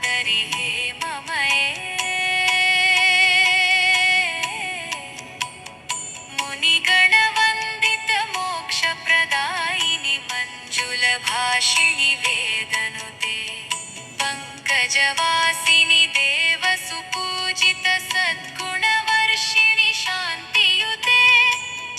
सहोदरि हेममये मुनिगणवन्दित मोक्षप्रदायिनि मञ्जुलभाषिणि वेदनुते पङ्कजवासिनि देवसुपूजित सद्गुणवर्षिणि शान्तियुते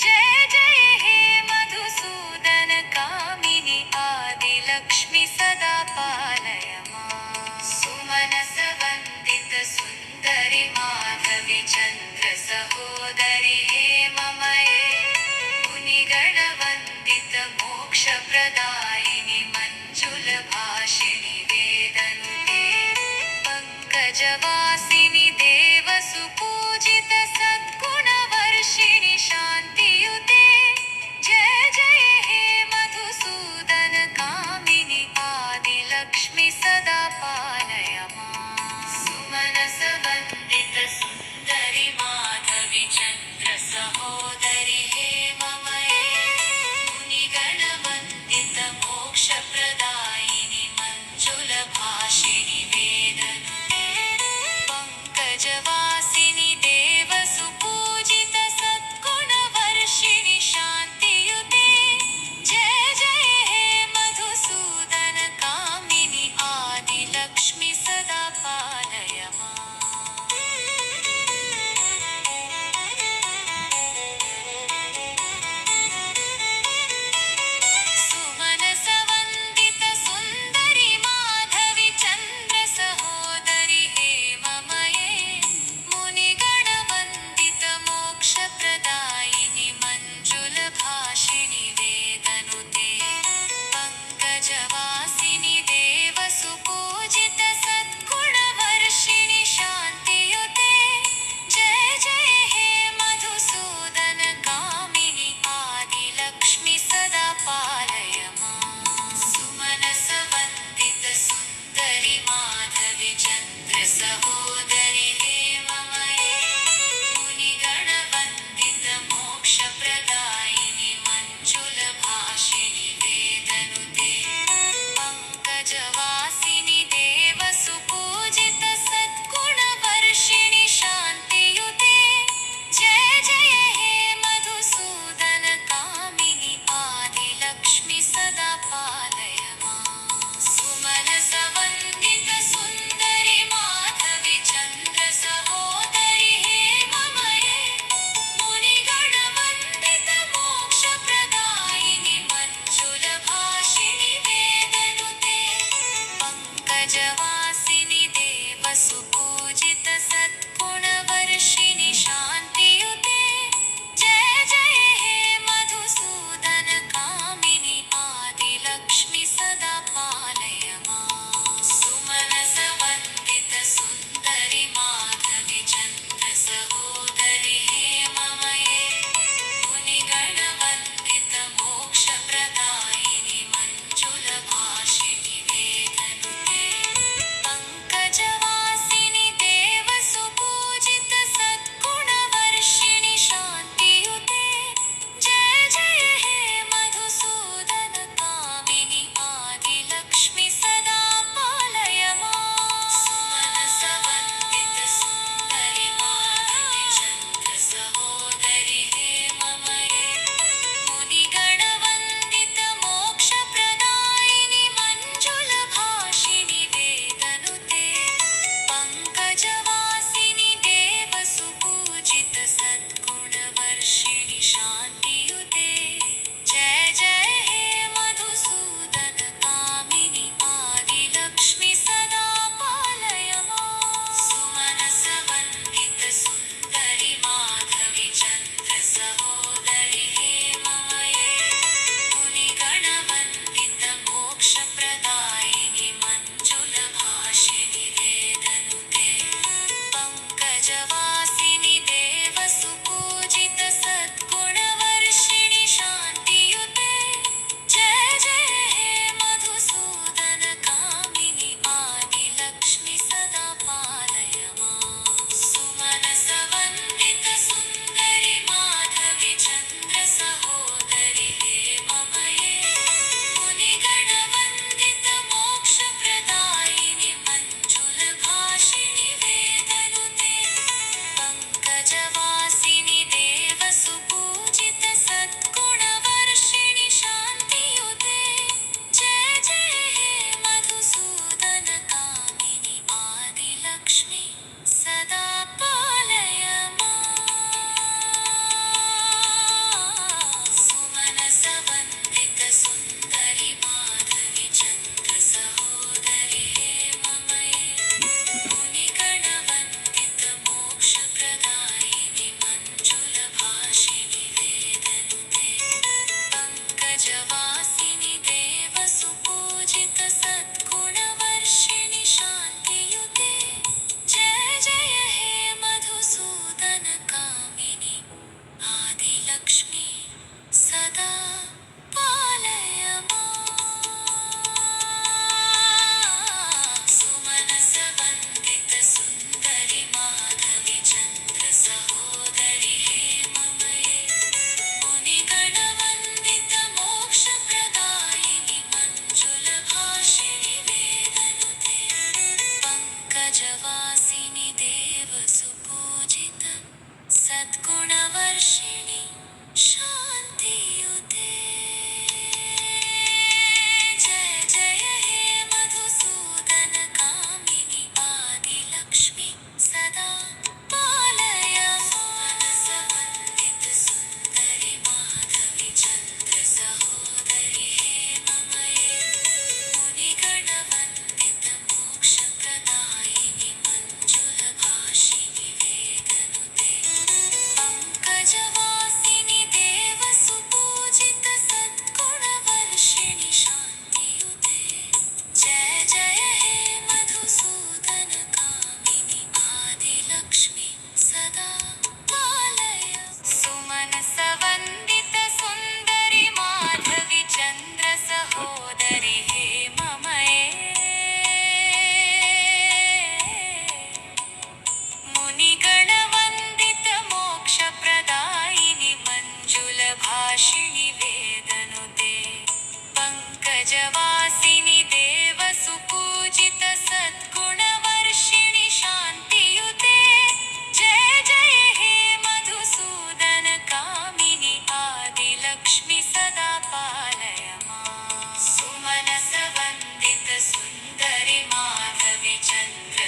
जय जय हे मधुसूदन कामिनि आदिलक्ष्मि सदा पालय माम् सुमनसवन्दित सुन्दरि माधवि चन्द्र सहोदरि हेममये मुनिगणवन्दित मोक्षप्रदायिनि मञ्जुलभाषिणि वेदनुते पङ्कजवासिनि देवसुपूजित सद्गुणवर्षिणि शान्तियुते जय जय हे मधुसूदन कामिनि आदिलक्ष्मि सदा पालय माम् सुमनसवन्दित सुन्दरि माधवि चन्द्र सहोदरि हेममये मुनिगणवन्दित मोक्षप्रदायिनि मञ्जुलभाषिणि वेदनुते पङ्कजवासिनि देवसुपूजित सद्गुणवर्षिणि शान्तियुते जय जय हे मधुसूदन कामिनि आदिलक्ष्मि सदा पालय माम् सुमनसवन्दित सुन्दरि माधवि चन्द्र सहोदरि हेममये मुनिगणवन्दित मोक्षप्रदायिनि मञ्जुलभाषिणि वेदनुते पङ्कजवासिनि देवसुपूजित सद्गुणवर्षिणि शान्तियुते जय जय हे मधुसूदन कामिनि आदिलक्ष्मि सदा पालय माम् सुमनसवन्दित सुन्दरि माधवि चन्द्र सहोदरि हेममये मुनिगणवन्दित मोक्षप्रदायिनि मञ्जुलभाषिणि वेदनुते पङ्कजवासिनि देवसुपूजित सद्गुणवर्षिणि शान्तियुते जय जय हे मधुसूदन कामिनि आदिलक्ष्मि सदा पालय माम् सुमनसवन्दित सुन्दरि माधवि चन्द्र सहोदरि हेममये मुनिगणवन्दित मोक्षप्रदायिनि मञ्जुलभाषिणि वेदनुते पङ्कजवासिनि देवसुपूजित सद्गुणवर्षिणि शान्तियुते जय जय हे मधुसूदन कामिनि आदिलक्ष्मि सदा पालय माम् सुमनसवन्दित सुन्दरि माधवि चन्द्र सहोदरि हेममये मुनिगणवन्दित मोक्षप्रदायिनि मञ्जुलभाषिणि वेदनुते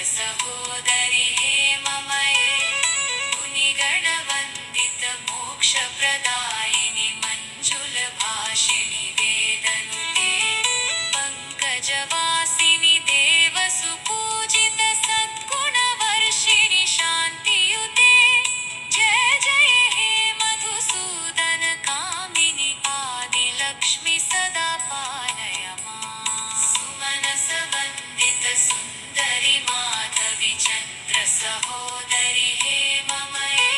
सहोदरि हेममये मुनिगणवन्दित मोक्षप्रदायिनि मञ्जुलभाषिणि वेदनुते पङ्कजवासिनि देवसुपूजित सद्गुणवर्षिणि शान्तियुते जय जय हे मधुसूदन कामिनि आदिलक्ष्मि सदा पालय माम् सुमनसवन्दित सुन्दरि माधवि चन्द्र सहोदरि हेममये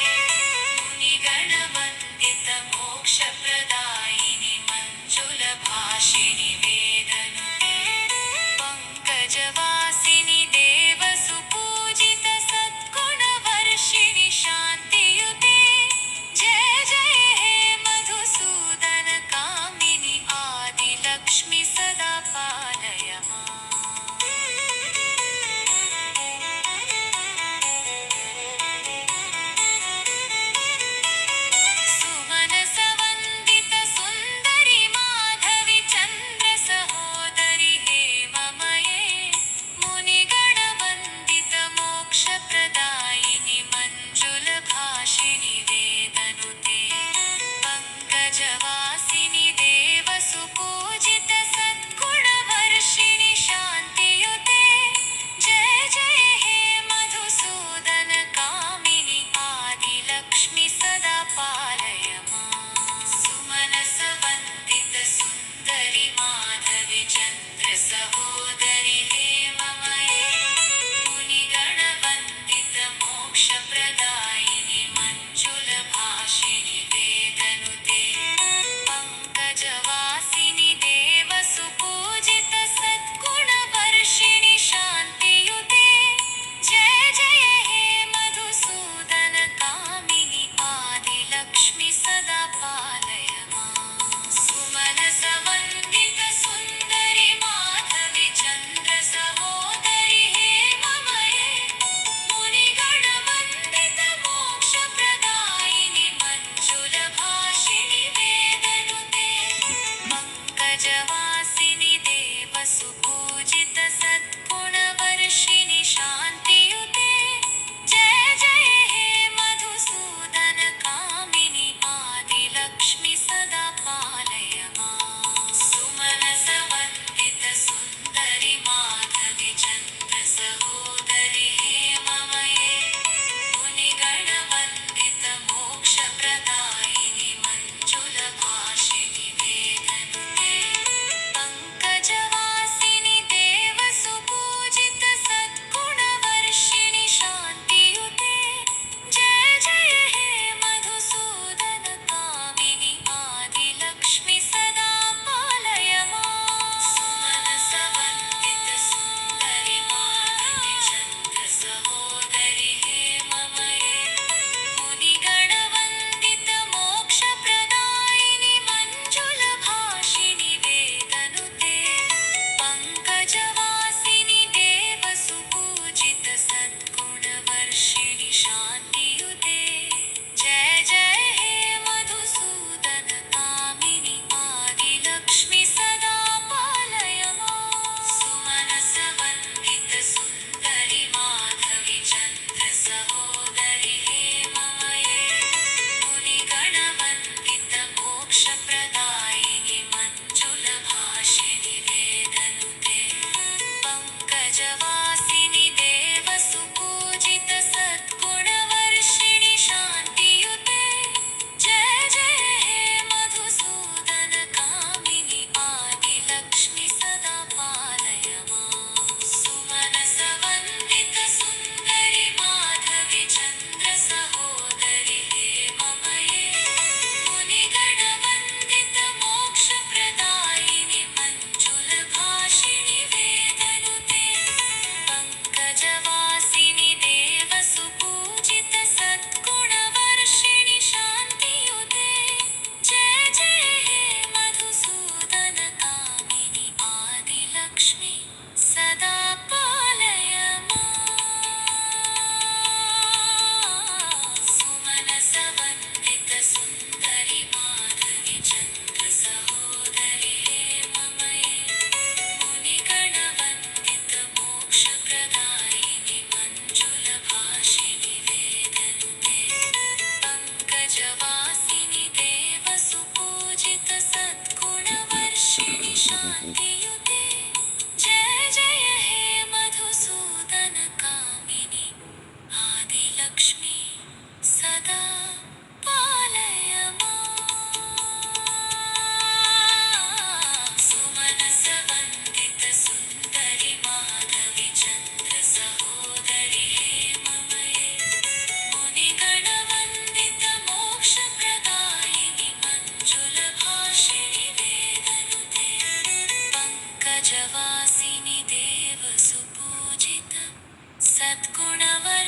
मुनिगणवन्दित मोक्षप्रदायिनि मञ्जुलभाषिणि वेदनुते पङ्कजवासिनि देवसुपूजित सद्गुणवर्षिणि शान्तियुते जय जय हे मधुसूदन कामिनि आदिलक्ष्मि सदा पालय माम्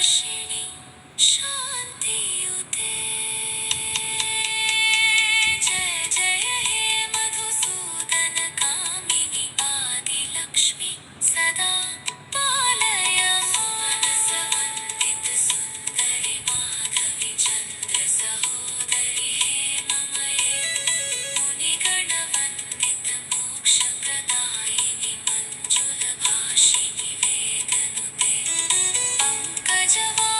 शुद्धवर्षिणि शान्तियुते। जय जय हे मधुसूदन कामिनि आदिलक्ष्मि सदा पालय मानसवन्दित सुन्दरि माधवि चन्द्र सहोदरि हेममये मुनिगणवन्दित मोक्षप्रदायिनि मञ्जुलभाषिणि वेदनुते पंकजवा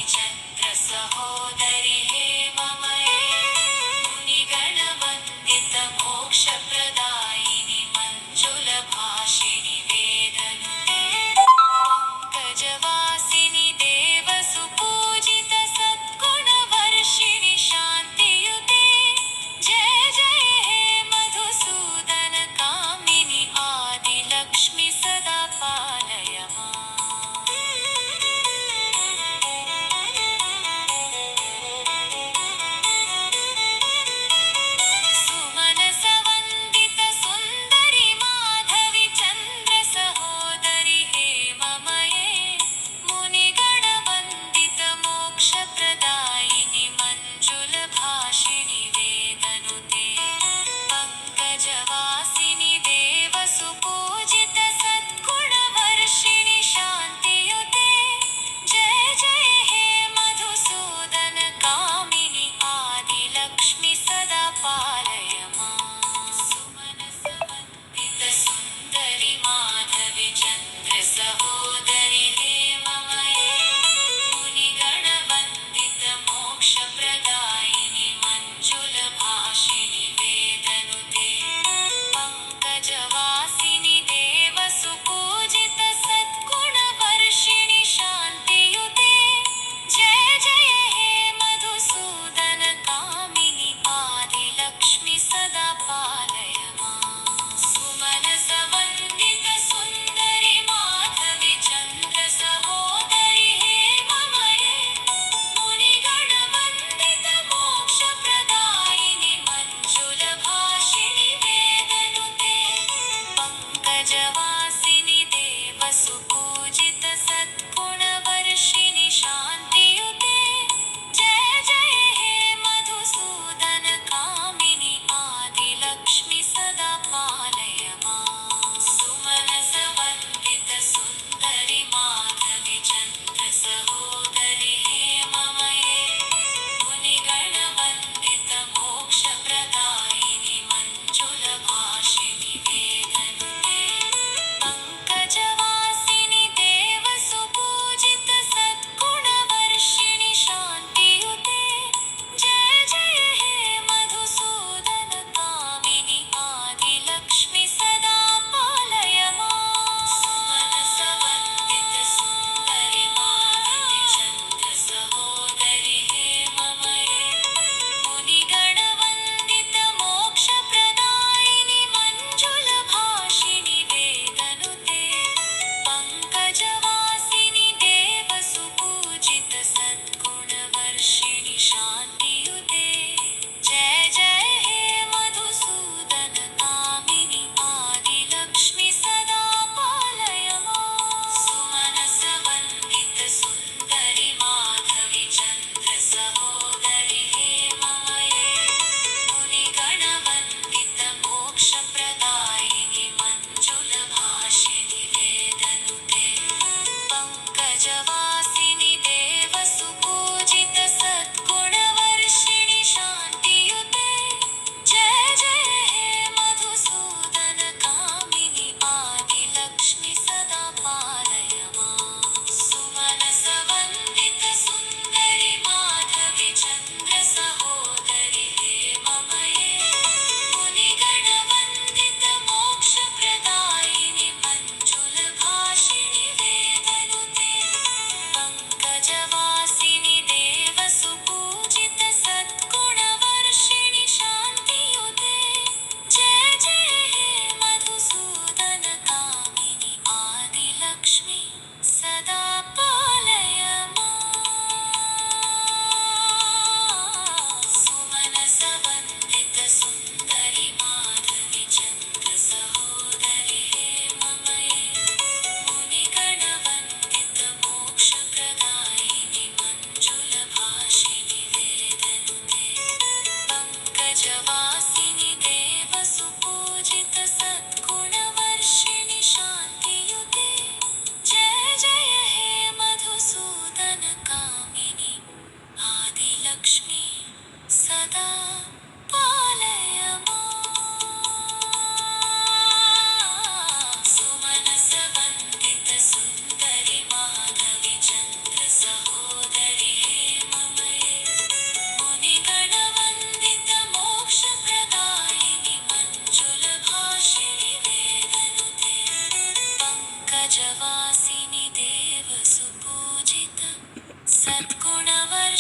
चन्द्रसहोदरि हेममये मुनिगणवन्दित मोक्षप्रदायिनि मञ्जुलभाषिणि वेदनुते पङ्कजवासिनि देवसुपूजित सद्गुणवर्षिणि शान्तियुते जय जय हे मधुसूदन कामिनि आदिलक्ष्मि सदा पालय माम्।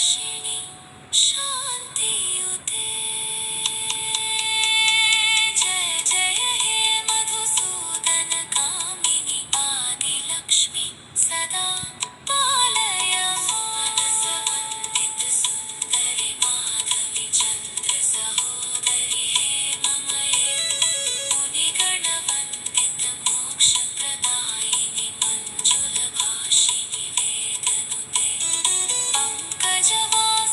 वर्षिणि शान्तियुते। जय जय हे मधुसूदन कामिनि आदिलक्ष्मि सदा पालय मानसवन्दित सुन्दरि माधवि चन्द्र सहोदरि हे ममये मुनिगणवन्दित मोक्षप्रदायिनि मञ्जुलभाषिणि वेदनुते पंकजवासिनि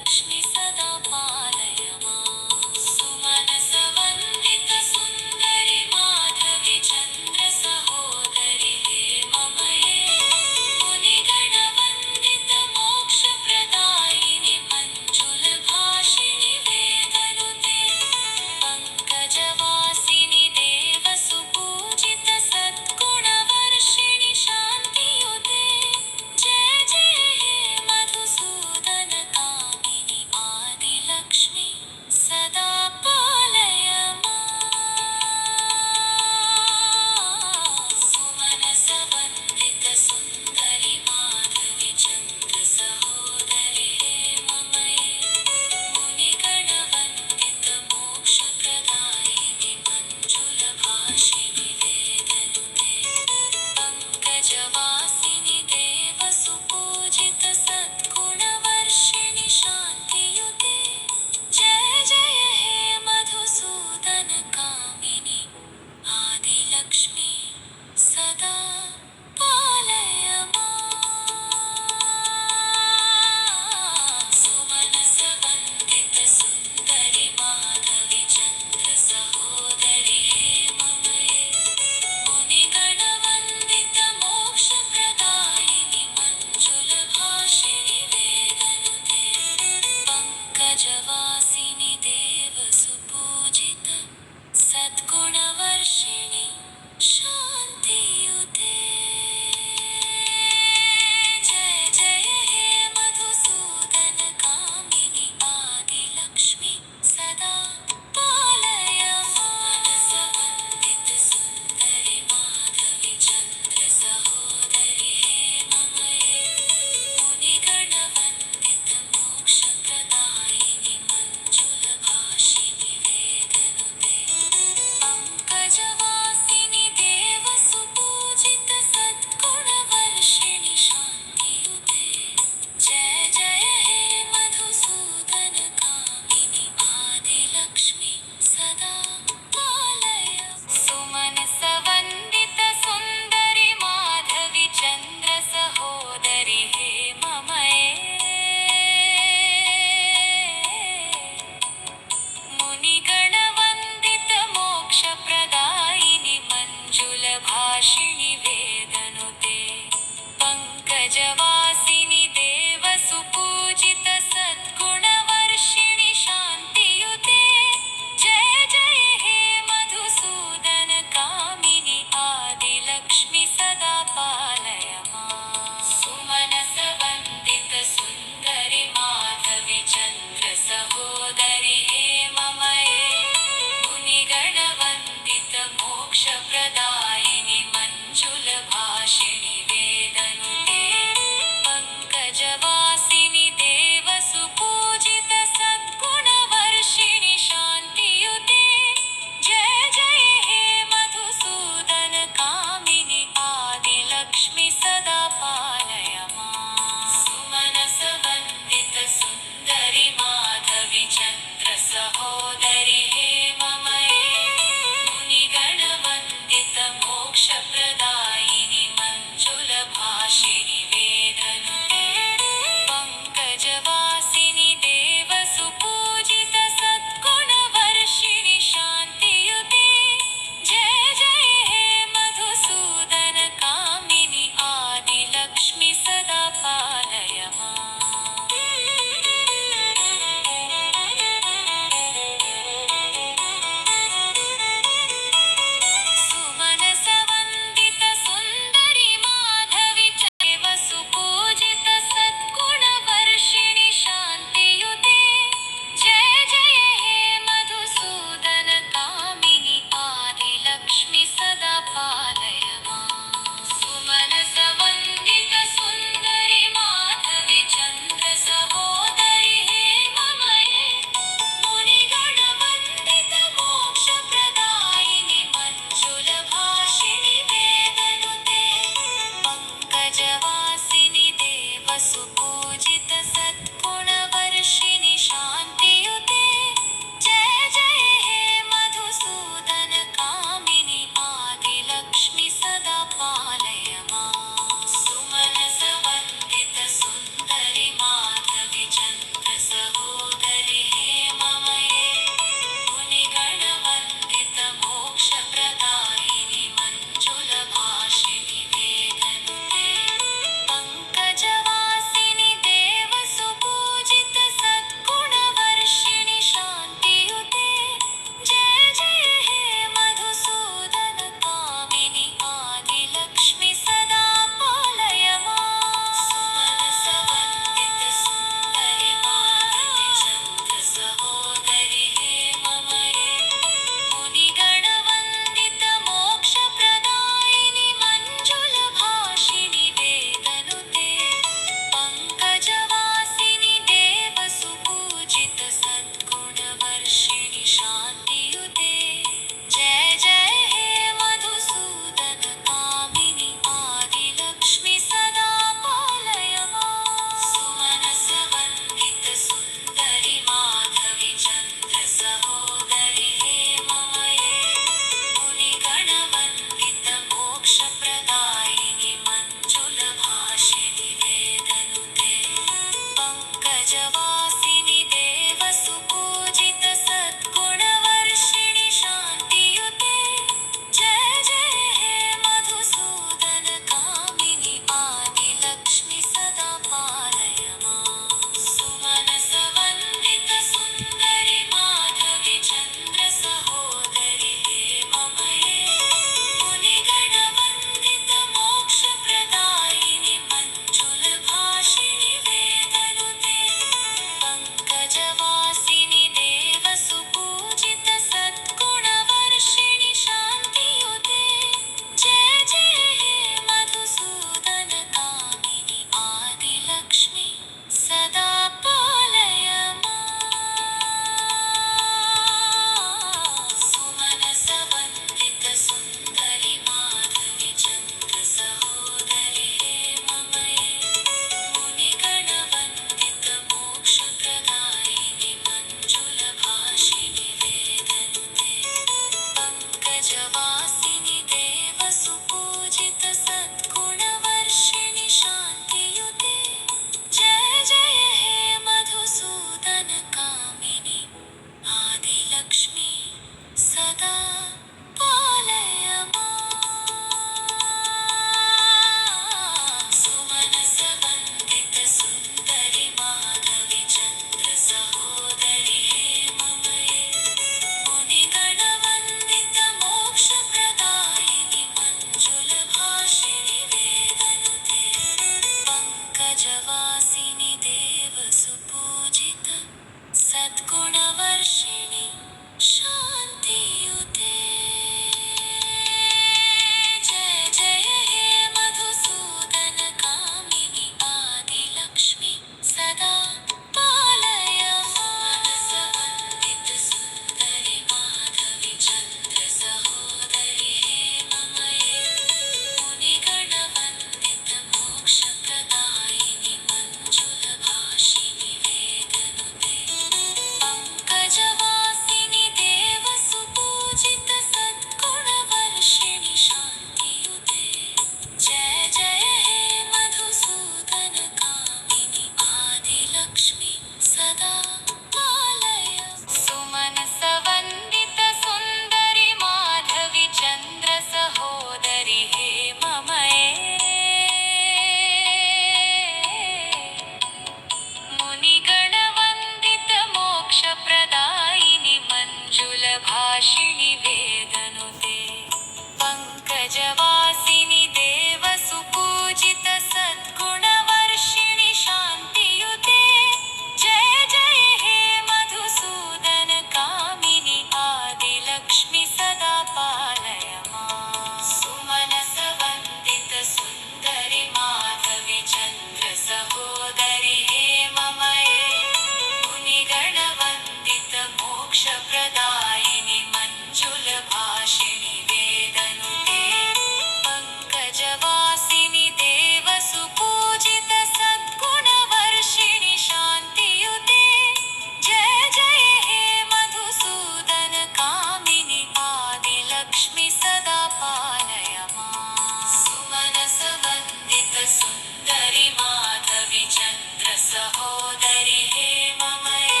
सुन्दरि माधवि चन्द्र सहोदरि हेममये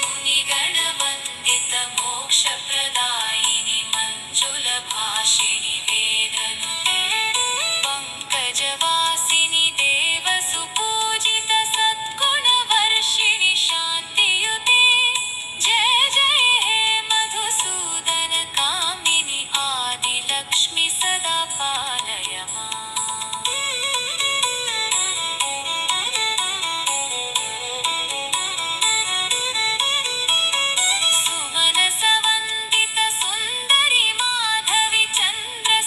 मुनिगणवन्दित मोक्षप्रदायिनि मञ्जुलभाषिणि वेदनुते पङ्कजवासिनि देवसुपूजित सद्गुणवर्षिणि शान्तियुते जय जय हे मधुसूदन कामिनि आदिलक्ष्मि सदा पालय माम्। सुमनसवन्दित सुन्दरि माधवि चन्द्र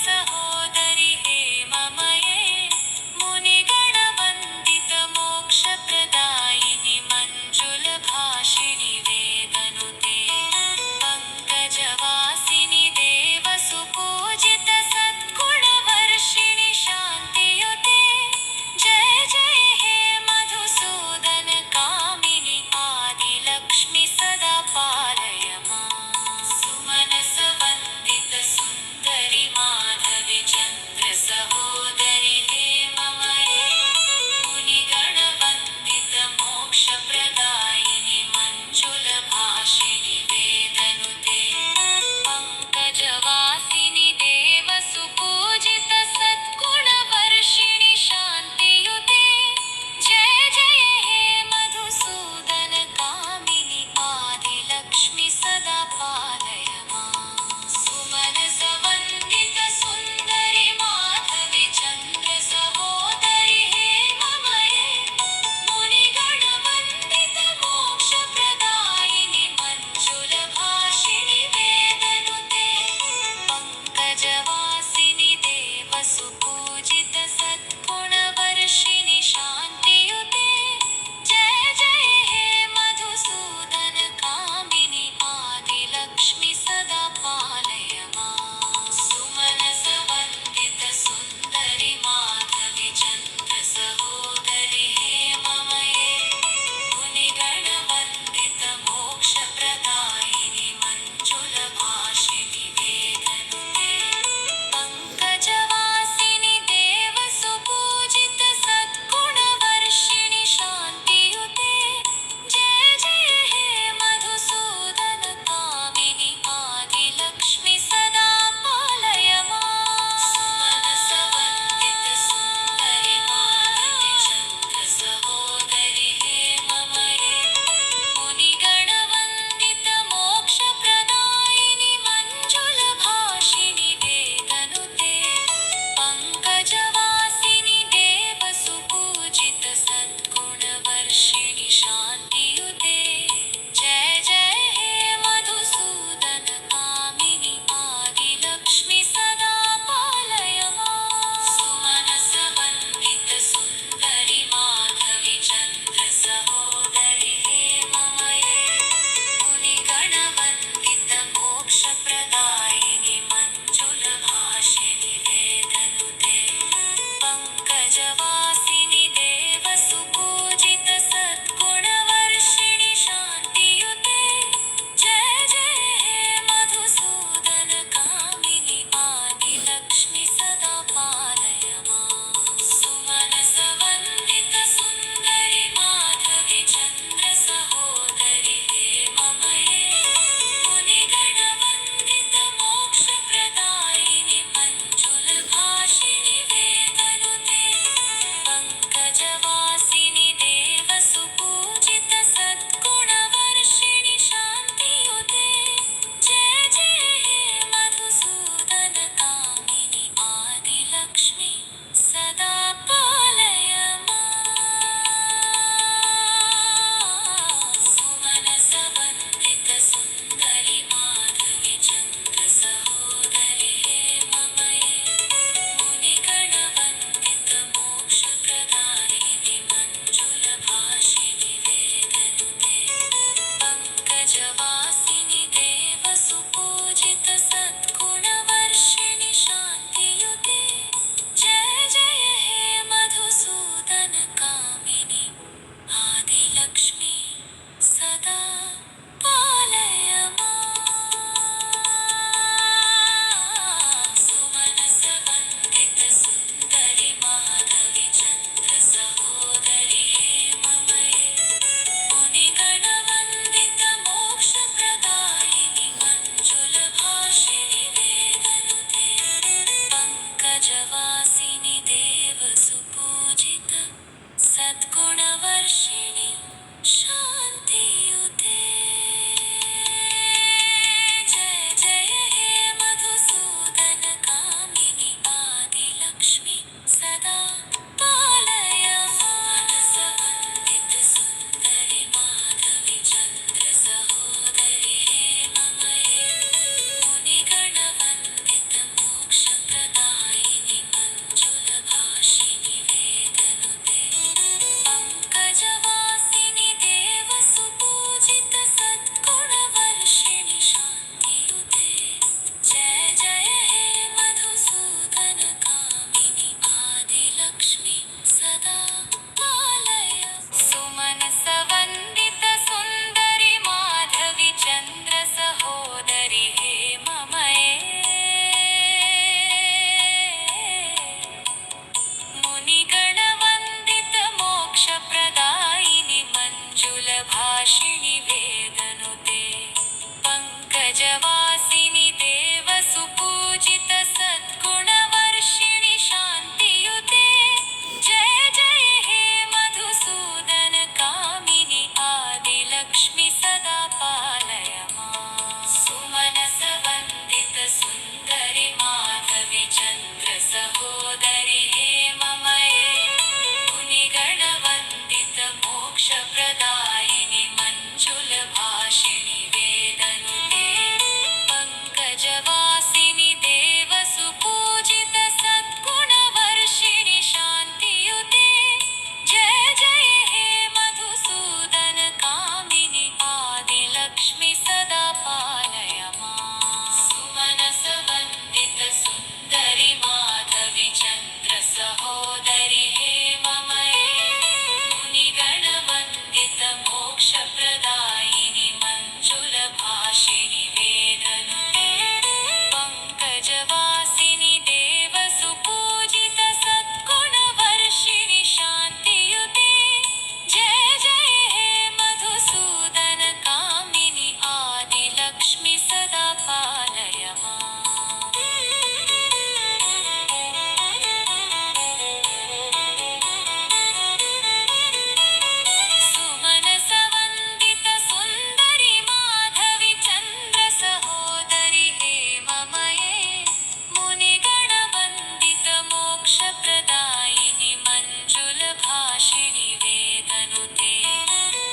भाषिणि वेदनुते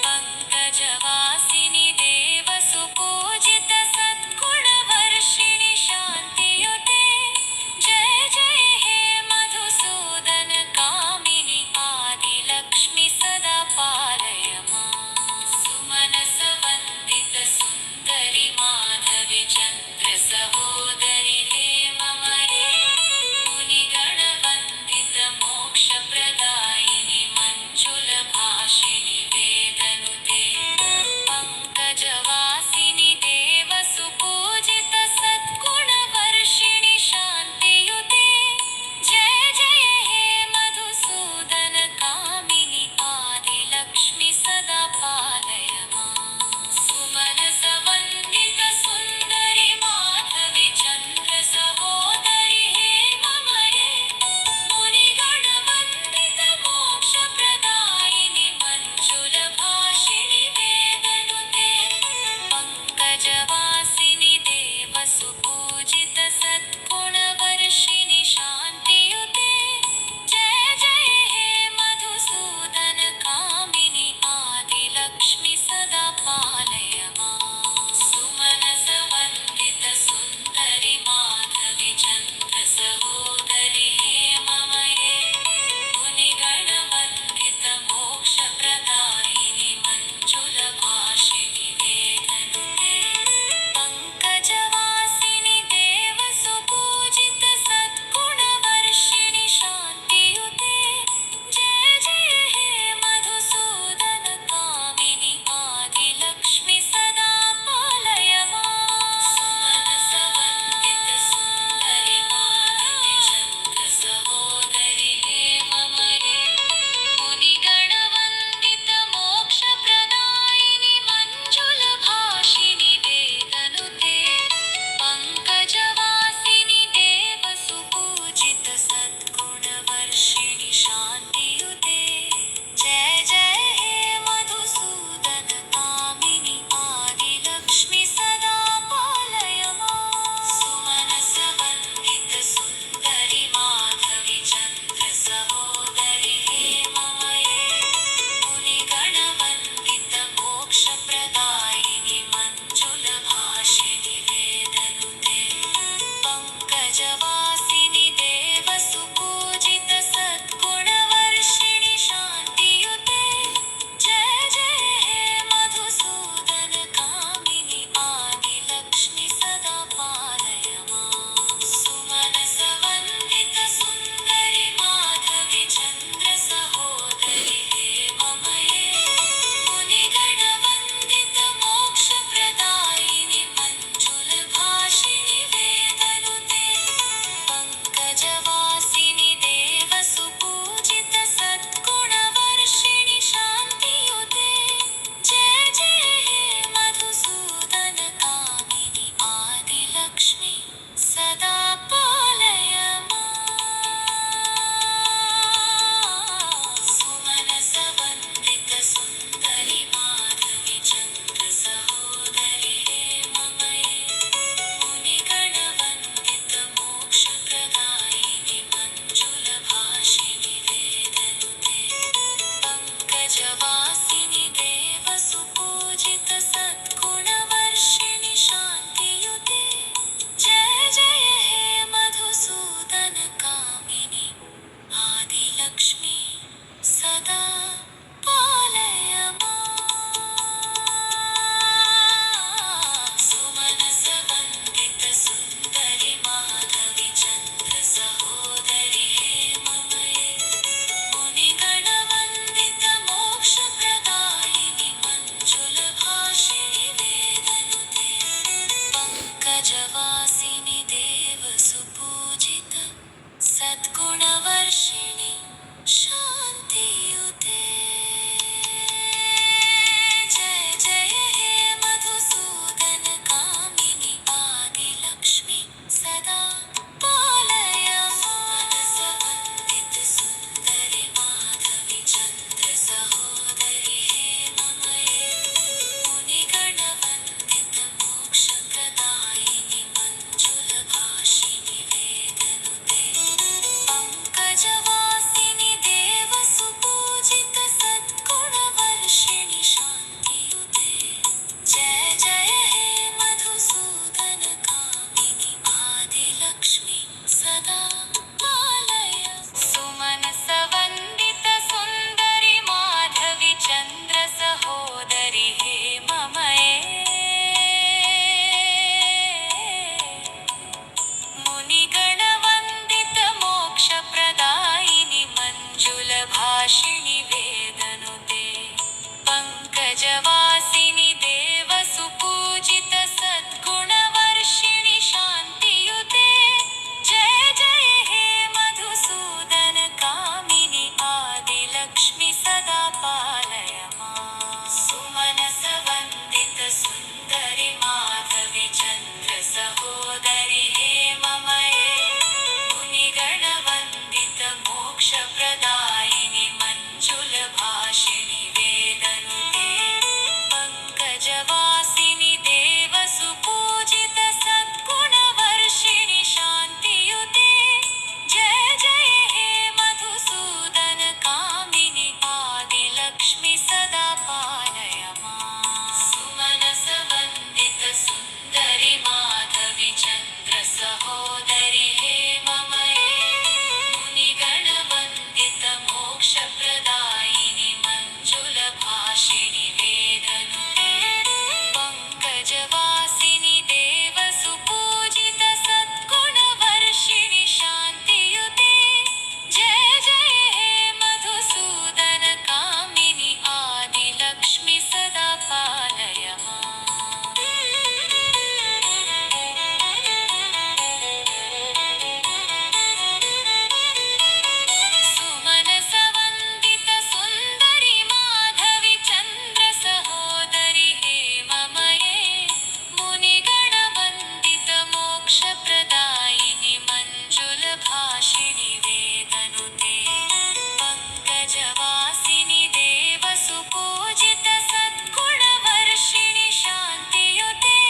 पङ्कजवासिनि देवसुपूजित सद्गुणवर्षिणि शान्तियुते जय जय हे मधुसूदन कामिनि आदिलक्ष्मि सदा पालय माम् सुमनसवन्दित सुन्दरि माधवि चन्द्र सहोदरि हेममये मुनिगणवन्दित मोक्षप्रदायिनि मञ्जुलभाषिणि वेदनुते पङ्कजवासिनि देवसुपूजित सद्गुणवर्षिणि शान्तियुते जय जय हे मधुसूदन कामिनि आदिलक्ष्मि सदा पालय माम् सुमनसवन्दित सुन्दरि माधवि चन्द्र सहोदरि हेममये मुनिगणवन्दित मोक्षप्रदायिनि मञ्जुलभाषिणि वेदनुते पङ्कजवासिनि देवसुपूजित सद्गुणवर्षिणि शान्तियुते जय जय हे मधुसूदन कामिनि आदिलक्ष्मि सदा पालय माम् सुमनसवन्दित सुन्दरि माधवि चन्द्र सहोदरि हेममये मुनिगणवन्दित मोक्षप्रदायिनि मञ्जुलभाषिणि वेदनुते पङ्कजवासिनि देवसुपूजित सद्गुणवर्षिणि शान्तियुते जय जय हे मधुसूदन कामिनि आदिलक्ष्मि सदा पालय माम् सुमनसवन्दित सुन्दरि माधवि चन्द्र सहोदरि हेममये मुनिगणवन्दित मोक्षप्रदायिनि मञ्जुलभाषिणि वेदनुते पङ्कजवासिनि देवसुपूजित सद्गुणवर्षिणि शान्तियुते जय जय हे मधुसूदन कामिनि आदिलक्ष्मि सदा पालय माम् सुमनसवन्दित सुन्दरि माधवि चन्द्र सहोदरि हेममये मुनिगणवन्दित मोक्षप्रदायिनि मञ्जुलभाषिणि वेदनुते पङ्कजवासिनि देवसुपूजित सद्गुणवर्षिणि शान्तियुते जय जय हे मधुसूदन कामिनि आदिलक्ष्मि सदा पालय माम् सुमनसवन्दित सुन्दरि माधवि चन्द्र सहोदरि हेममये मुनिगणवन्दित मोक्षप्रदायिनि मञ्जुलभाषिणि वेदनुते पङ्कजवासिनि देवसुपूजित सद्गुणवर्षिणि शान्तियुते जय जय हे मधुसूदन कामिनि आदिलक्ष्मि सदा पालय माम् सुमनसवन्दित सुन्दरि माधवि चन्द्र सहोदरि हेममये मुनिगणवन्दित मोक्षप्रदायिनि मञ्जुलभाषिनि वेदनुते पङ्कजवासिनि देवसुपूजित सद्गुणवर्षिणि शान्तियुते जय जय हे मधुसूदन कामिनि आदिलक्ष्मि सदा पालय माम् सुमनसवन्दित सुन्दरि माधवि चन्द्र सहोदरि हेममये मुनिगणवन्दित मोक्षप्रदायिनि मञ्जुलभाषिनि वेदनुते पङ्कजवासिनि देवसुपूजित सद्गुणवर्षिणि शान्तियुते जय जय हे मधुसूदन कामिनि आदिलक्ष्मि सदा पालय माम् सुमनसवन्दित सुन्दरि माधवि चन्द्र सहोदरि हेममये मुनिगणवन्दित मोक्षप्रदायिनि मञ्जुलभाषिनि वेदनुते पङ्कजवासिनि देवसुपूजित मोक्षप्रदायिनि मञ्जुलभाषिणि वेदनुते पङ्कजवासिनि देवसुपूजित सद्गुणवर्षिणि शान्तियुते जय जय हे मधुसूदन कामिनि आदिलक्ष्मि सदा पालय माम् सुमनसवन्दित सुन्दरि माधवि चन्द्र सहोदरि हे ममये मुनिगणवन्दित मोक्षप्रदायिनि मञ्जुलभाषिणि वेदनुते पङ्कजवासिनि देवसुपूजित सद्गुणवर्षिणि शान्तियुते जय जय हे मधुसूदन कामिनि आदिलक्ष्मि सदा पालय माम् सुमनसवन्दित सुन्दरि माधवि चन्द्र सहोदरि हे ममये मुनिगणवन्दित मोक्षप्रदायिनि मञ्जुलभाषिणि वेदनुते पङ्कजवासिनि देवसुपूजित सद्गुणवर्षिणि शान्तियुते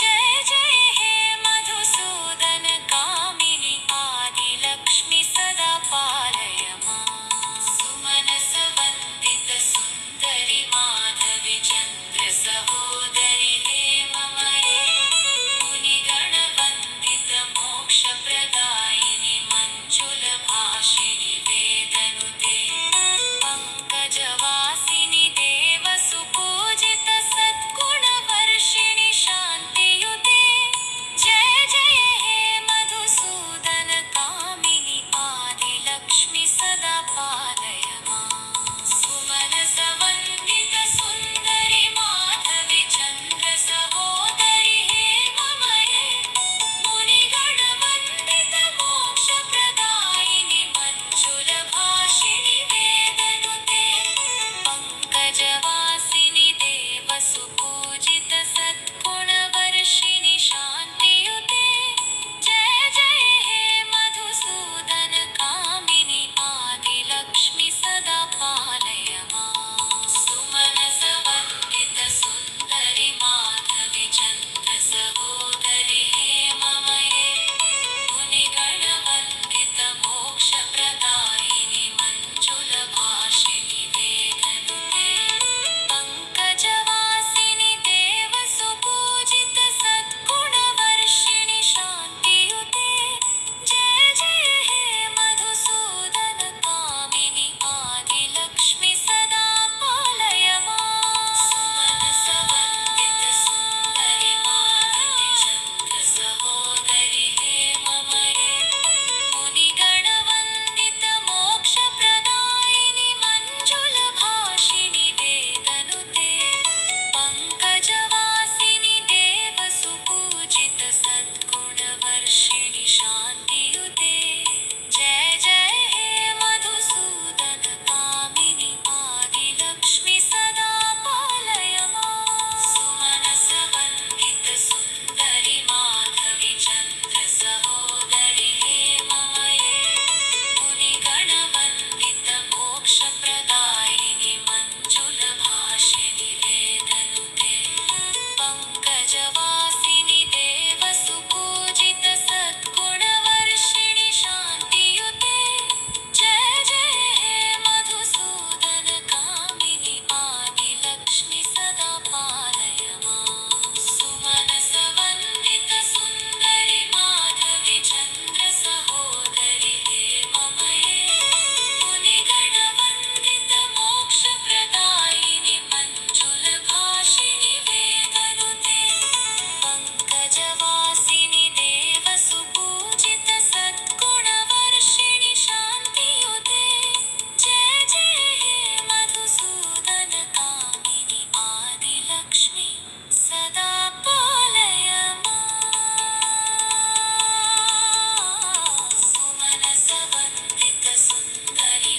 जय जय हे मधुसूदन कामिनि आदिलक्ष्मि सदा पालय माम् सुमनसवन्दित सुन्दरि माधवि चन्द्र सहोदरि हे ममये मुनिगणवन्दित मोक्षप्रदायिनि मञ्जुलभाषिणि वेदनुते पङ्कजवासिनि देवसुपूजित सद्गुणवर्षिणि शान्तियुते जय जय हे मधुसूदन कामिनि आदिलक्ष्मि सदा पालय माम् सुमनसवन्दित सुन्दरि माधवि चन्द्र सहोदरि हे ममये मुनिगणवन्दित मोक्षप्रदायिनि मञ्जुलभाषिणि वेदनुते पङ्कजवासिनि देवसुपूजित सद्गुणवर्षिणि शान्तियुते जय जय हे मधुसूदन कामिनि आदिलक्ष्मि सदा पालय माम् सुमनसवन्दित सुन्दरि माधवि चन्द्र सहोदरि हे ममये मुनिगणवन्दित मोक्षप्रदायिनि मञ्जुलभाषिणि वेदनुते पङ्कजवासिनि देवसुपूजित सद्गुणवर्षिणि शान्तियुते जय जय हे मधुसूदन कामिनि आदिलक्ष्मि सदा पालय माम् सुमनसवन्दित सुन्दरि माधवि चन्द्र सहोदरि हे ममये मुनिगणवन्दित मोक्षप्रदायिनि मञ्जुलभाषिणि वेदनुते पङ्कजवासिनि देवसुपूजित सद्गुणवर्षिणि शान्तियुते जय जय हे मधुसूदन कामिनि आदिलक्ष्मि सदा पालय माम् सुमनसवन्दित सुन्दरि माधवि चन्द्र सहोदरि हे ममये मुनिगणवन्दित मोक्षप्रदायिनि मञ्जुलभाषिनि वेदनुते पङ्कजवासिनि देवसुपूजित सद्गुणवर्षिणि शान्तियुते जय जय हे मधुसूदन कामिनि आदिलक्ष्मि सदा पालय माम् सुमनसवन्दित सुन्दरि माधवि चन्द्र सहोदरि हे ममये मुनिगणवन्दित मोक्षप्रदायिनि मञ्जुलभाषिनि वेदनुते पङ्कजवासिनि देवसुपूजित सद्गुणवर्षिणि शान्तियुते जय जय हे मधुसूदन कामिनि आदिलक्ष्मि सदा पालय माम् सुमनसवन्दित सुन्दरि